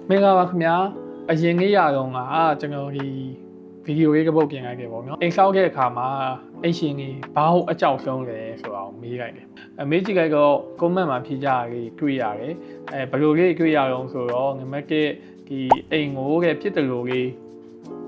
မင်္ဂလာပါခင်ဗျာအရင်နေ့ရတော့ကျွန်တော်ဒီဗီဒီယိုလေးတစ်ပုဒ်ပြင်လိုက်တယ်ပေါ့နော်အိမ်ဆောက်တဲ့အခါမှာအိမ်ရှင်ကြီးဘာဟုတ်အကြောက်ဆုံးလဲဆိုတော့မေးလိုက်တယ်မေးကြည့်လိုက်တော့ comment မှာဖြေကြရေးတွေ့ရတယ်ဘယ်လိုလေးတွေ့ရအောင်ဆိုတော့ငမက်ကဒီအိမ်ကိုတဲ့ဖြစ်တယ်လို့လေး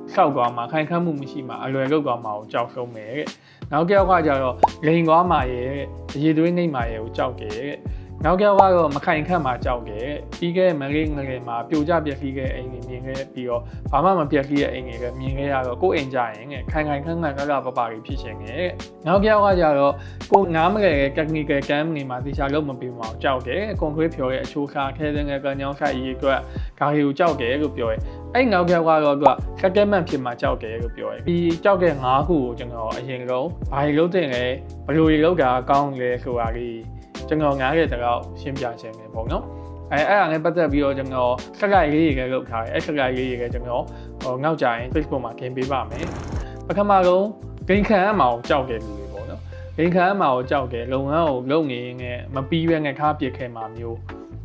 ဆောက်သွားမှာခိုင်ခန့်မှုမရှိမှာအလွယ်လောက်သွားမှာကိုကြောက်ဆုံးမယ်တဲ့နောက်တစ်ယောက်ကကျတော့လိန်သွားမှာရဲ့ရေသွေးနှိမ့်မှာရဲ့ကိုကြောက်တယ်တဲ့နောက်တစ်ယောက်ကတော့မခိုင်ခန့်မှာကြောက်တယ်ပြီးခဲ့မလေးငယ်မှာပြိုကျပျက်စီးခဲ့အိမ်ကြီးမြင်ခဲ့ပြီးတော့ဘာမှမပျက်စီးတဲ့အိမ်ကြီးပဲမြင်ခဲ့ရတော့ကိုယ်အိမ်ကြရင်ခိုင်ခန့်ခန့်ကပပကြီးဖြစ်ရှင်ခဲ့နောက်တစ်ယောက်ကကျတော့ကိုနားမလဲ technical cam နေမှာတခြားလုံးမပြီးမှာကြောက်တယ်ကွန်ကရစ်ဖြော်ရဲ့အချိုးခါခဲတဲ့ငယ်ကညောင်းဆိုင်ရေးအတွက်ဒါတွေကိုကြောက်တယ်လို့ပြောရဲအဲ့နောက်တစ်ယောက်ကတော့သူက second man ဖြစ်မှာကြောက်တယ်လို့ပြောရဲဒီကြောက်တဲ့၅ခုကိုကျွန်တော်အရင်ဆုံးဘာတွေလုပ်တင်လဲဘယ်လိုတွေလုပ်တာကောင်းလဲဆိုတာလေးကျွန်တော်ငားခဲ့တော့ရှင်းပြခြင်းပဲပေါ့နော်အဲ့ဒါနဲ့ပတ်သက်ပြီးတော့ကျွန်တော်စက်လိုက်လေးတွေလုပ်ထားတယ်အဲ့စက်လိုက်လေးတွေကျွန်တော်ငေါက်ကြရင် Facebook မှာ game ပေးပါမယ်ပထမဆုံး game ခံရမှာကိုကြောက်တယ်လူတွေပေါ့နော် game ခံရမှာကိုကြောက်တယ်လုပ်ငန်းကိုလုပ်နေရင်မပြီးပဲငါခါပြစ်ခဲမှာမျို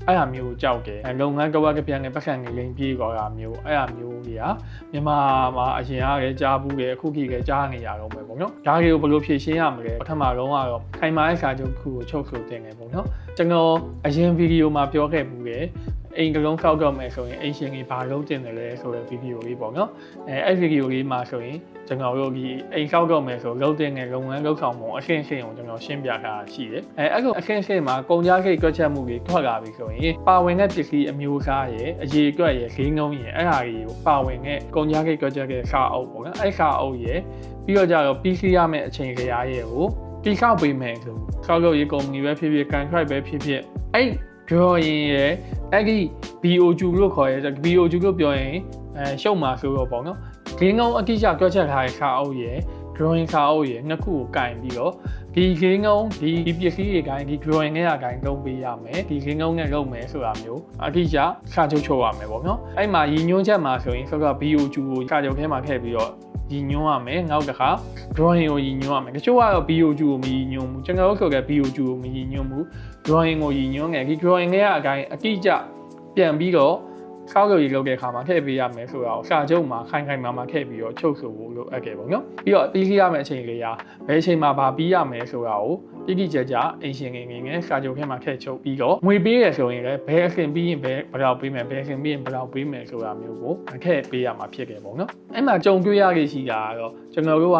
းအဲ့ဟာမျိုးကြောက်တယ်လုပ်ငန်းကဝက်ကပြန်နေပတ်စံနေလိမ့်ပြေးခေါ်တာမျိုးအဲ့ဟာမျိုးကြီးဟာမြန်မာမှာအရင်ကလည်းကြားဘူးတယ်အခုခေတ်ကကြားနေရတော့မယ်ပေါ့နော်ဒါတွေကိုဘယ်လိုဖြေရှင်းရမလဲပထမဆုံးကတော့ခိုင်မာတဲ့စာချုပ်ခုကိုချုပ်ဆိုတင်တယ်ပေါ့နော်ကျွန်တော်အရင်ဗီဒီယိုမှာပြောခဲ့ဘူးတယ်အိမ်ကလုံးခောက်တော့မယ်ဆိုရင်အိမ်ရှင်ကြီးဘာလုပ်တင်တယ်လဲဆိုတဲ့ဗီဒီယိုလေးပေါ့နော်အဲ့ဗီဒီယိုလေးမှာဆိုရင်ကျွန်တော်တို့ဒီအိမ်ခောက်တော့မယ်ဆိုလုပ်တင်တဲ့လုပ်ငန်းလုပ်ဆောင်မှုအရှင်းရှင်းကိုကျွန်တော်ရှင်းပြထားတာရှိတယ်အဲ့လိုအရှင်းရှင်းမှာကုန်ကြကိတ်တွက်ချက်မှုတွေထွက်လာပြီဆိုရင်ပါဝင်တဲ့ပစ္စည်းအမျိုးအစားရဲ့အရေးအတွက်ရဲ့ဈေးနှုန်းရဲ့အဲ့ဟာတွေကိုပါဝင်တဲ့ကုန်ကြကိတ်တွက်ချက်ရဲ့စာအုပ်ပေါ့နော်အဲ့စာအုပ်ရဲ့ပြီးတော့ကြတော့ PC ရမယ့်အချိန်ခရာရဲ့ကိုတိဆောက်ပေးမယ်ဆိုဆောက်လုပ်ရေးကုမ္ပဏီပဲဖြစ်ဖြစ် contract ပဲဖြစ်ဖြစ်အဲ့ပြောရင်ရဲ့အဲ့ဒီ BOQ လို့ခေါ်ရဲ BOQ လို့ပြောရင်ရှုပ်မှာဆိုတော့ပေါ့နော်ဂင်းကုန်းအတိအကျတွက်ချက်ထားတဲ့စာအုပ်ရဲ့ drawing စာအုပ်ရဲ့နှစ်ခုကိုကင်ပြီးတော့ဒီဂင်းကုန်းဒီပစ္စည်းတွေကဒီ drawing နဲ့ကင်သုံးပေးရမယ်ဒီဂင်းကုန်းနဲ့လုပ်မယ်ဆိုတာမျိုးအတိအကျစာချုပ်ချုပ်ရမယ်ပေါ့နော်အဲ့မှာရည်ညွှန်းချက်မှာဆိုရင်ဆိုတော့ BOQ ကိုစာချုပ်ထဲမှာထည့်ပြီးတော့ရည်ညွှန်းရမယ်နောက်တစ်ခါ drawing ကိုရည်ညွှန်းရမယ်တချို့ကတော့ BOQ ကိုမရည်ညွှန်းဘူးကျွန်တော်တို့ဆိုတဲ့ BOQ ကိုမရည်ညွှန်းဘူး drawing ကိုရည်ညွှန်းတယ်ဒီ drawing နဲ့ကအတိုင်းအတိအကျပြန်ပြီးတော့ဆောက်လုပ်ရေးလုပ်တဲ့အခါမှာထည့်ပေးရမယ်ဆိုတော့စာချုပ်မှာခိုင်မာထည့်ပြီးတော့ချုပ်ဆိုဖို့လိုအပ်ခဲ့ပေါ့နော်ပြီးတော့ပြီးရမယ့်အချိန်လေးရာဘယ်အချိန်မှာဗာပြီးရမယ်ဆိုတာကိုတိကျကြအိမ်ရှင်ငယ်စာချုပ်ထဲမှာထည့်ချုပ်ပြီးတော့ငွေပေးရဆိုရင်လည်းဘယ်အချိန်ပြီးရင်ဘယ်လောက်ပေးမယ်ဘယ်အချိန်ပြီးရင်ဘယ်လောက်ပေးမယ်ဆိုတာမျိုးကိုထည့်ပေးရမှာဖြစ်ခဲ့ပေါ့နော်အဲ့မှာကြုံတွေ့ရခဲ့ရှိတာကတော့ကျွန်တော်တို့က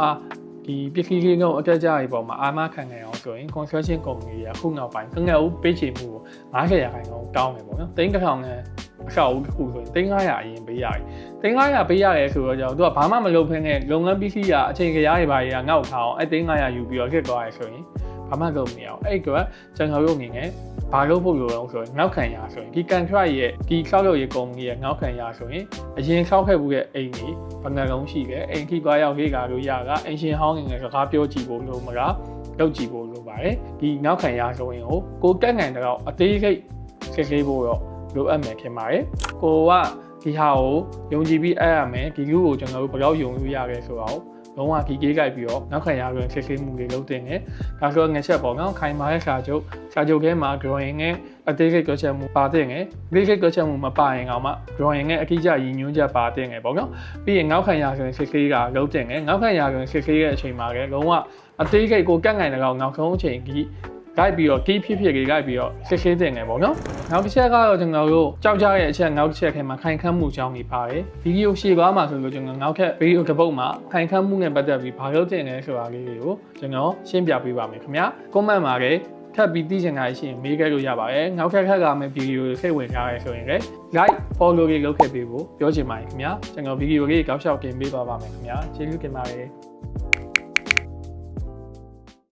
ဒီပစ္စည်းလေးကအတက်ကြရေးပေါ်မှာအာမခံနိုင်အောင်ဆိုရင် construction company ကခုနောက်ပိုင်းငွေဦးပေးချေမှုကို90%တောင်းတယ်ပေါ့နော်3000နဲ့အဆောက်အဦတစ်ခုဆိုရင်3500အရင်ပေးရတယ်3500ပေးရတယ်ဆိုတော့သူကဘာမှမလုပ်ဖ ೇನೆ လုပ်ငန်းပစ္စည်းကအချိန်ကြာတွေပါတွေကငေါက်ထားအောင်အဲ့3500ယူပြီးတော့ဖြစ်သွားရဆိုရင်ဘာမှလုပ်မရအောင်အဲ့ကွကျွန်တော်တို့အနေနဲ့ဘာလုပ်ဖို့လိုအောင်ဆိုရင်ငေါက်ခံရဆိုရင်ဒီ contract ရဲ့ဒီဆောက်လုပ်ရေးကုမ္ပဏီရဲ့ငေါက်ခံရဆိုရင်အရင်ဆောက်ခဲ့မှုရဲ့အိမ်ကြီးဘယ်နှလုံးရှိလဲအိမ်ထိသွားရောက်လေးကာလို့ရတာအင်ရှင်ဟောင်းငယ်စကားပြောကြည့်ဖို့လိုမလားလုပ်ကြည့်ဖို့လိုပါတယ်ဒီငေါက်ခံရဆိုရင်ကိုတက်နိုင်တော့အသေးစိတ်စစ်ဆေးဖို့တော့လိုအပ်မယ်ခင်ပါတယ်ကိုကဒီဟာကိုယုံကြည်ပြီးအဲ့ရမယ်ဒီလူကိုကျွန်တော်တို့ဘယ်တော့ယုံလို့ရရဲဆိုတော့လုံးဝဒီကေးကြိုက်ပြီးတော့နောက်ခံရတွင်စစ်ဆေးမှုတွေလုပ်တင်တယ်ဒါဆိုငယ်ချက်ပေါ့နော်ခိုင်မာတဲ့စာချုပ်ထဲမှာ drawing နဲ့အသေးစိတ်ကြွချက်မှုပါတဲ့ငယ်အသေးစိတ်ကြွချက်မှုမပါရင်ကောင်မှ drawing နဲ့အတိအကျရည်ညွှန်းချက်ပါတဲ့ငယ်ပေါ့နော်ပြီးရင်နောက်ခံရတွင်စစ်ဆေးတာလုပ်တင်ငယ်နောက်ခံရတွင်စစ်ဆေးတဲ့အချိန်မှာလည်းလုံးဝအသေးစိတ်ကိုကန့်ငိုင်တော့နောက်ဆုံးအချိန်ကြီးလိုက်ပြီးတော့ key ဖြစ်ကြီးလိုက်ပြီးတော့စစ်ဆေးတင်ငယ်ပေါ့နော်နောက်တစ်ချက်ကတော့ကျွန်တော်တို့ကြောက်ကြတဲ့အချက်နောက်တစ်ချက်ထဲမှာခိုင်ခန့်မှုကြောင်းကြီးပါတယ်ဗီဒီယိုရှေ့သွားမှာဆိုလို့ကျွန်တော်နောက်ထပ်ဗီဒီယိုတစ်ပုဒ်မှာခိုင်ခန့်မှုနဲ့ပတ်သက်ပြီးဘာလို့တင်လဲဆိုတာလေးတွေကိုကျွန်တော်ရှင်းပြပေးပါမယ်ခင်ဗျာ comment မှာလည်းထပ်ပြီးသိချင်တာရှိရင်မေးခဲ့လို့ရပါတယ်နောက်ထပ်လာမယ့်ဗီဒီယိုစိတ်ဝင်စားရဲဆိုရင်လည်း like follow လေးလုပ်ခဲ့ပေးဖို့ပြောချင်ပါတယ်ခင်ဗျာကျွန်တော်ဗီဒီယိုလေးကောက်လျှောက်တင်ပေးပါမယ်ခင်ဗျာကျေးဇူးတင်ပါတယ်